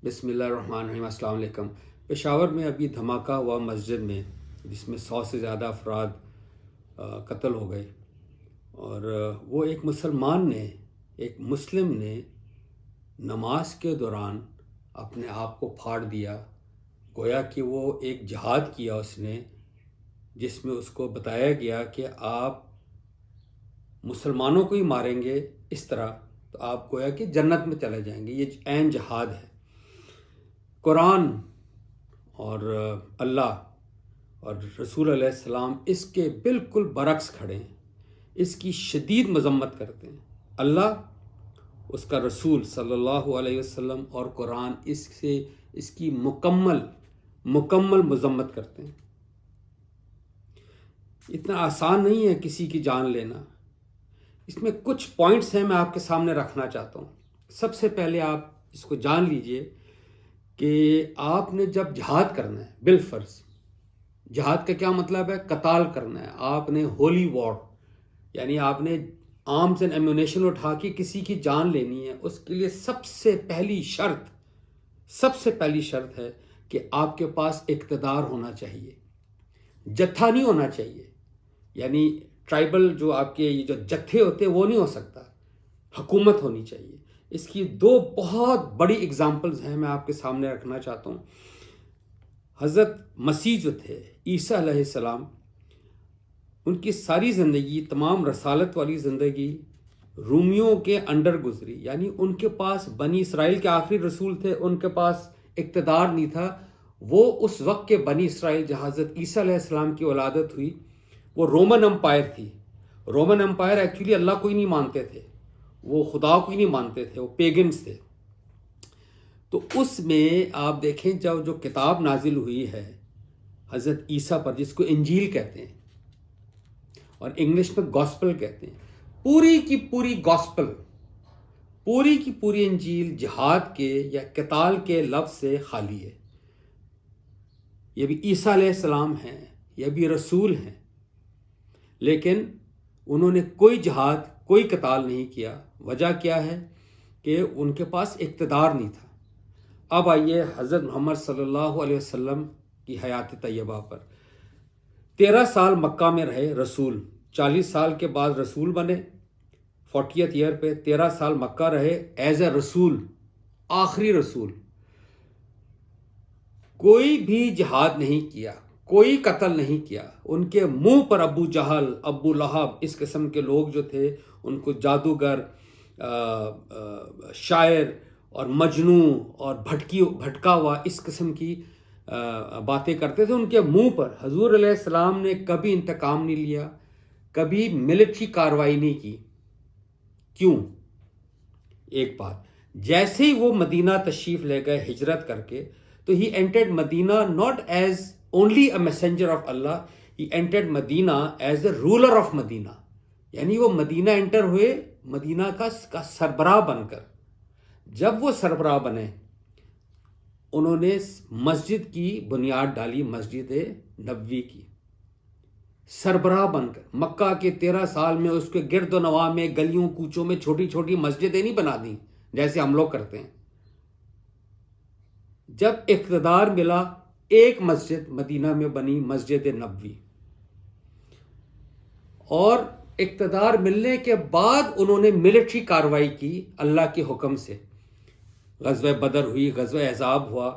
بسم اللہ الرحمن الرحیم۔ السلام علیکم۔ پشاور میں ابھی دھماکہ ہوا مسجد میں، جس میں 100 سے زیادہ افراد قتل ہو گئے، اور وہ ایک مسلمان نے، ایک مسلم نے نماز کے دوران اپنے آپ کو پھاڑ دیا، گویا کہ وہ ایک جہاد کیا اس نے، جس میں اس کو بتایا گیا کہ آپ مسلمانوں کو ہی ماریں گے اس طرح تو آپ گویا کہ جنت میں چلے جائیں گے۔ یہ عین جہاد ہے۔ قرآن اور اللہ اور رسول علیہ السلام اس کے بالکل برعکس کھڑے ہیں، اس کی شدید مذمت کرتے ہیں۔ اللہ، اس کا رسول صلی اللہ علیہ وسلم اور قرآن اس کی مکمل مذمت کرتے ہیں۔ اتنا آسان نہیں ہے کسی کی جان لینا۔ اس میں کچھ پوائنٹس ہیں، میں آپ کے سامنے رکھنا چاہتا ہوں۔ سب سے پہلے آپ اس کو جان لیجئے کہ آپ نے جب جہاد کرنا ہے، بالفرض جہاد کا کیا مطلب ہے؟ قتال کرنا ہے۔ آپ نے ہولی وار، یعنی آپ نے آرمز اینڈ ایمونیشن اٹھا کے کسی کی جان لینی ہے، اس کے لیے سب سے پہلی شرط ہے کہ آپ کے پاس اقتدار ہونا چاہیے، جتھا نہیں ہونا چاہیے۔ یعنی ٹرائبل جو آپ کے جو جتھے ہوتے ہیں وہ نہیں ہو سکتا، حکومت ہونی چاہیے۔ اس کی دو بہت بڑی اگزامپلز ہیں، میں آپ کے سامنے رکھنا چاہتا ہوں۔ حضرت مسیح جو تھے، عیسیٰ علیہ السلام، ان کی ساری زندگی، تمام رسالت والی زندگی رومیوں کے انڈر گزری، یعنی ان کے پاس بنی اسرائیل کے آخری رسول تھے، ان کے پاس اقتدار نہیں تھا۔ وہ اس وقت کے بنی اسرائیل جہاں حضرت عیسیٰ علیہ السلام کی ولادت ہوئی، وہ رومن امپائر تھی۔ رومن امپائر ایکچولی اللہ کو ہی نہیں مانتے تھے، وہ خدا کو ہی نہیں مانتے تھے، وہ پیگنز تھے۔ تو اس میں آپ دیکھیں جب جو کتاب نازل ہوئی ہے حضرت عیسیٰ پر، جس کو انجیل کہتے ہیں اور انگلش میں گاسپل کہتے ہیں، پوری کی پوری گاسپل، پوری کی پوری انجیل جہاد کے یا قتال کے لفظ سے خالی ہے۔ یہ بھی عیسیٰ علیہ السلام ہیں، یہ بھی رسول ہیں، لیکن انہوں نے کوئی جہاد، کوئی قتال نہیں کیا۔ وجہ کیا ہے؟ کہ ان کے پاس اقتدار نہیں تھا۔ اب آئیے حضرت محمد صلی اللہ علیہ وسلم کی حیات طیبہ پر۔ 13 سال مکہ میں رہے رسول، 40 سال کے بعد رسول بنے، 40th ایئر پہ 13 سال مکہ رہے ایز اے رسول، آخری رسول۔ کوئی بھی جہاد نہیں کیا، کوئی قتل نہیں کیا۔ ان کے منہ پر ابو جہل، ابو لہب، اس قسم کے لوگ جو تھے، ان کو جادوگر، شاعر اور مجنوں اور بھٹکا ہوا، اس قسم کی باتیں کرتے تھے۔ ان کے منہ پر حضور علیہ السلام نے کبھی انتقام نہیں لیا، کبھی ملٹری کارروائی نہیں کی۔ کیوں؟ ایک بات، جیسے ہی وہ مدینہ تشریف لے گئے ہجرت کر کے، تو ہی entered Medina not as only a messenger of Allah, he entered Medina as a ruler of Medina. یعنی وہ مدینہ انٹر ہوئے مدینہ کا سربراہ بن کر۔ جب وہ سربراہ بنے، انہوں نے مسجد کی بنیاد ڈالی، مسجد نبوی کی، سربراہ بن کر۔ مکہ کے 13 سال میں اس کے گرد و نواح میں، گلیوں کوچوں میں چھوٹی چھوٹی مسجدیں نہیں بنا دیں جیسے ہم لوگ کرتے ہیں۔ جب اقتدار ملا، ایک مسجد مدینہ میں بنی، مسجد نبوی، اور اقتدار ملنے کے بعد انہوں نے ملٹری کارروائی کی اللہ کے حکم سے۔ غزوہ بدر ہوئی، غزوہ احزاب ہوا،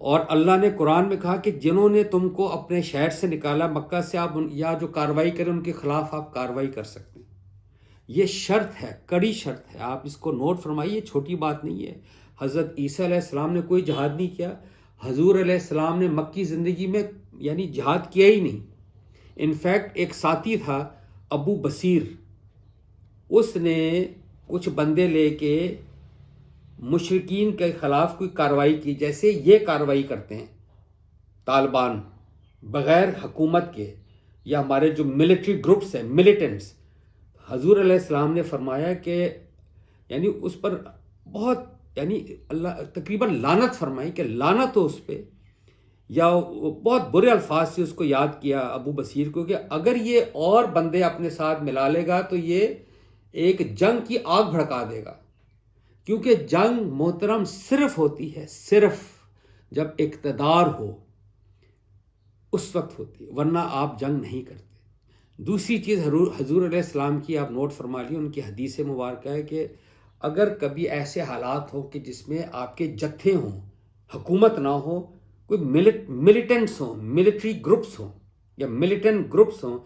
اور اللہ نے قرآن میں کہا کہ جنہوں نے تم کو اپنے شہر سے نکالا، مکہ سے، آپ یا جو کارروائی کریں ان کے خلاف آپ کارروائی کر سکتے ہیں۔ یہ شرط ہے، کڑی شرط ہے، آپ اس کو نوٹ فرمائیے، چھوٹی بات نہیں ہے۔ حضرت عیسیٰ علیہ السلام نے کوئی جہاد نہیں کیا، حضور علیہ السلام نے مکی زندگی میں یعنی جہاد کیا ہی نہیں۔ انفیکٹ ایک ساتھی تھا ابو بصیر، اس نے کچھ بندے لے کے مشرکین کے خلاف کوئی کارروائی کی، جیسے یہ کارروائی کرتے ہیں طالبان بغیر حکومت کے، یا ہمارے جو ملٹری گروپس ہیں، ملیٹنٹس۔ حضور علیہ السلام نے فرمایا کہ یعنی اس پر بہت، یعنی اللہ تقریباً لعنت فرمائی کہ لعنت ہو اس پہ، یا بہت برے الفاظ سے اس کو یاد کیا ابو بصیر کو، کہ اگر یہ اور بندے اپنے ساتھ ملا لے گا تو یہ ایک جنگ کی آگ بھڑکا دے گا، کیونکہ جنگ محترم صرف ہوتی ہے صرف جب اقتدار ہو، اس وقت ہوتی ہے، ورنہ آپ جنگ نہیں کرتے۔ دوسری چیز حضور علیہ السلام کی آپ نوٹ فرما لیے، ان کی حدیث مبارکہ ہے کہ اگر کبھی ایسے حالات ہوں کہ جس میں آپ کے جتھے ہوں، حکومت نہ ہو، کوئی ملیٹنٹس ہوں، ملٹری گروپس ہوں یا ملیٹنٹ گروپس ہوں،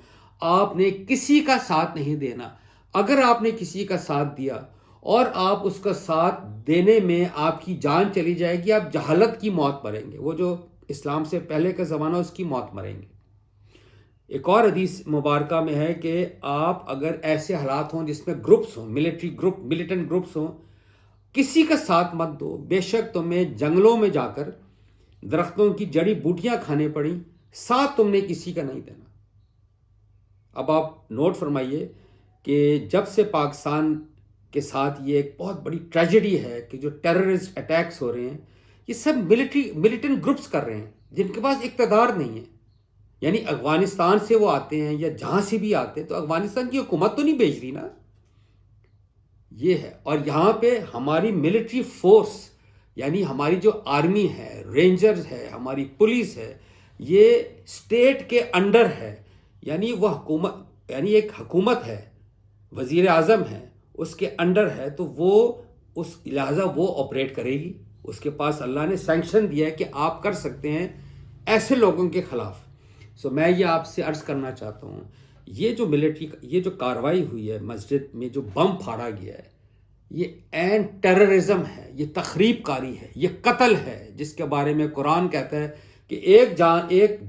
آپ نے کسی کا ساتھ نہیں دینا۔ اگر آپ نے کسی کا ساتھ دیا اور آپ اس کا ساتھ دینے میں آپ کی جان چلی جائے گی، آپ جہالت کی موت مریں گے، وہ جو اسلام سے پہلے کا زمانہ اس کی موت مریں گے۔ ایک اور حدیث مبارکہ میں ہے کہ آپ اگر ایسے حالات ہوں جس میں گروپس ہوں، ملٹری گروپ، ملیٹنٹ گروپس ہوں، کسی کا ساتھ مت دو، بے شک تمہیں جنگلوں میں جا کر درختوں کی جڑی بوٹیاں کھانے پڑیں، ساتھ تم نے کسی کا نہیں دینا۔ اب آپ نوٹ فرمائیے کہ جب سے پاکستان کے ساتھ یہ ایک بہت بڑی ٹریجڈی ہے کہ جو ٹیررسٹ اٹیکس ہو رہے ہیں، یہ سب ملیٹنٹ گروپس کر رہے ہیں جن کے پاس اقتدار نہیں ہے۔ یعنی افغانستان سے وہ آتے ہیں یا جہاں سے بھی آتے ہیں تو افغانستان کی حکومت تو نہیں بھیج رہی نا، یہ ہے۔ اور یہاں پہ ہماری ملٹری فورس، یعنی ہماری جو آرمی ہے، رینجرز ہے، ہماری پولیس ہے، یہ اسٹیٹ کے انڈر ہے، یعنی وہ حکومت، یعنی ایک حکومت ہے، وزیر اعظم ہے، اس کے انڈر ہے، تو وہ اس لہٰذا وہ آپریٹ کرے گی۔ اس کے پاس اللہ نے سینکشن دیا ہے کہ آپ کر سکتے ہیں ایسے لوگوں کے خلاف۔ میں یہ آپ سے عرض کرنا چاہتا ہوں، یہ جو ملٹری، یہ جو کارروائی ہوئی ہے مسجد میں، جو بم پھاڑا گیا ہے، یہ این ٹیررزم ہے، یہ تخریب کاری ہے، یہ قتل ہے، جس کے بارے میں قرآن کہتا ہے کہ ایک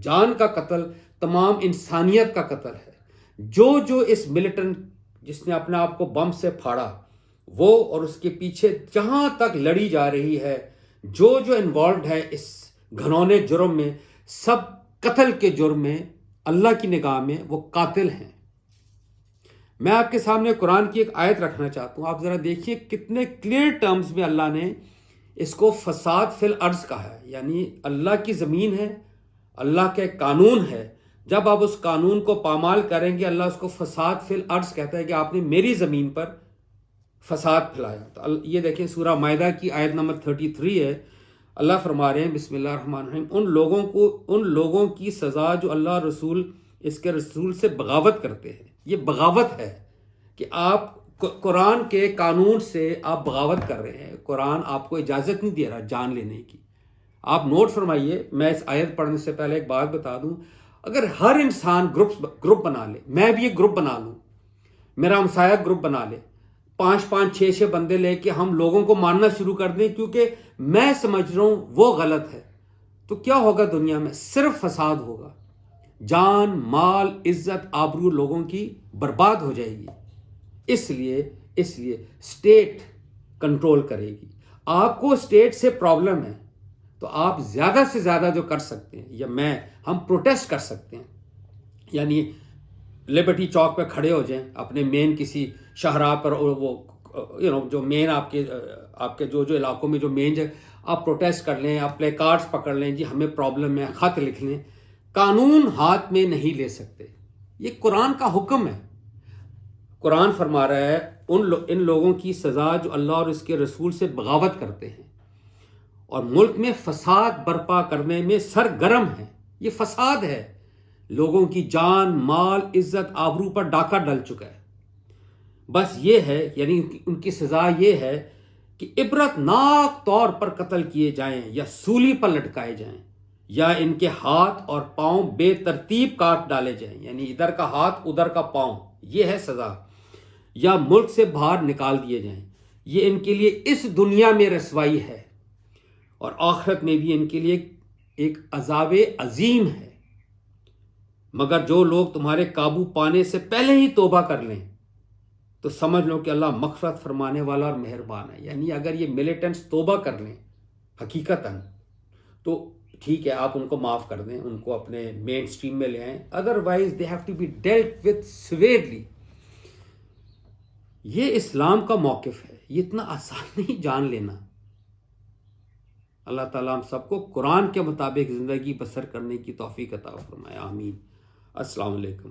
جان کا قتل تمام انسانیت کا قتل ہے۔ جو اس ملیٹنٹ جس نے اپنے آپ کو بم سے پھاڑا، وہ اور اس کے پیچھے جہاں تک لڑی جا رہی ہے، جو انوالوڈ ہے اس گھنونے جرم میں، سب قتل کے جرم میں اللہ کی نگاہ میں وہ قاتل ہیں۔ میں آپ کے سامنے قرآن کی ایک آیت رکھنا چاہتا ہوں، آپ ذرا دیکھیے کتنے کلیئر ٹرمز میں اللہ نے اس کو فساد فی الارض کہا ہے۔ یعنی اللہ کی زمین ہے، اللہ کے قانون ہے، جب آپ اس قانون کو پامال کریں گے، اللہ اس کو فساد فی الارض کہتا ہے کہ آپ نے میری زمین پر فساد پھیلایا۔ تو یہ دیکھیں سورہ مائدہ کی آیت نمبر 33 ہے، اللہ فرما رہے ہیں بسم اللہ الرحمن الرحیم، ان لوگوں کی سزا جو اللہ رسول اس کے رسول سے بغاوت کرتے ہیں۔ یہ بغاوت ہے کہ آپ قرآن کے قانون سے آپ بغاوت کر رہے ہیں۔ قرآن آپ کو اجازت نہیں دے رہا جان لینے کی۔ آپ نوٹ فرمائیے، میں اس آیت پڑھنے سے پہلے ایک بات بتا دوں، اگر ہر انسان گروپ بنا لے، میں بھی ایک گروپ بنا لوں، میرا ہمسایہ گروپ بنا لے، 5 6 بندے لے کے ہم لوگوں کو مارنا شروع کر دیں کیونکہ میں سمجھ رہا ہوں وہ غلط ہے، تو کیا ہوگا دنیا میں؟ صرف فساد ہوگا، جان، مال، عزت، آبرو لوگوں کی برباد ہو جائے گی۔ اس لیے اسٹیٹ کنٹرول کرے گی۔ آپ کو اسٹیٹ سے پرابلم ہے تو آپ زیادہ سے زیادہ جو کر سکتے ہیں، یا ہم پروٹیسٹ کر سکتے ہیں، یعنی لبرٹی چوک پہ کھڑے ہو جائیں اپنے مین کسی شاہراہ پر، اور وہ جو مین آپ کے جو علاقوں میں جو مین ہے، آپ پروٹیسٹ کر لیں، آپ پلے کارڈز پکڑ لیں، جی ہمیں پرابلم ہے، خط لکھ لیں۔ قانون ہاتھ میں نہیں لے سکتے، یہ قرآن کا حکم ہے۔ قرآن فرما رہا ہے ان لوگوں کی سزا جو اللہ اور اس کے رسول سے بغاوت کرتے ہیں اور ملک میں فساد برپا کرنے میں سرگرم ہیں۔ یہ فساد ہے، لوگوں کی جان، مال، عزت، آبرو پر ڈاکہ ڈل چکا ہے۔ بس یہ ہے، یعنی ان کی سزا یہ ہے کہ عبرت ناک طور پر قتل کیے جائیں یا سولی پر لٹکائے جائیں، یا ان کے ہاتھ اور پاؤں بے ترتیب کاٹ ڈالے جائیں، یعنی ادھر کا ہاتھ ادھر کا پاؤں، یہ ہے سزا، یا ملک سے باہر نکال دیے جائیں۔ یہ ان کے لیے اس دنیا میں رسوائی ہے اور آخرت میں بھی ان کے لیے ایک عذاب عظیم ہے۔ مگر جو لوگ تمہارے قابو پانے سے پہلے ہی توبہ کر لیں تو سمجھ لو کہ اللہ مغفرت فرمانے والا اور مہربان ہے۔ یعنی اگر یہ ملیٹنٹس توبہ کر لیں حقیقتاً تو ٹھیک ہے، آپ ان کو معاف کر دیں، ان کو اپنے مین سٹریم میں لے آئیں، otherwise they have to be dealt with severely. یہ اسلام کا موقف ہے، یہ اتنا آسان نہیں جان لینا۔ اللہ تعالیٰ ہم سب کو قرآن کے مطابق زندگی بسر کرنے کی توفیق عطا فرمائے، آمین۔ السلام علیکم۔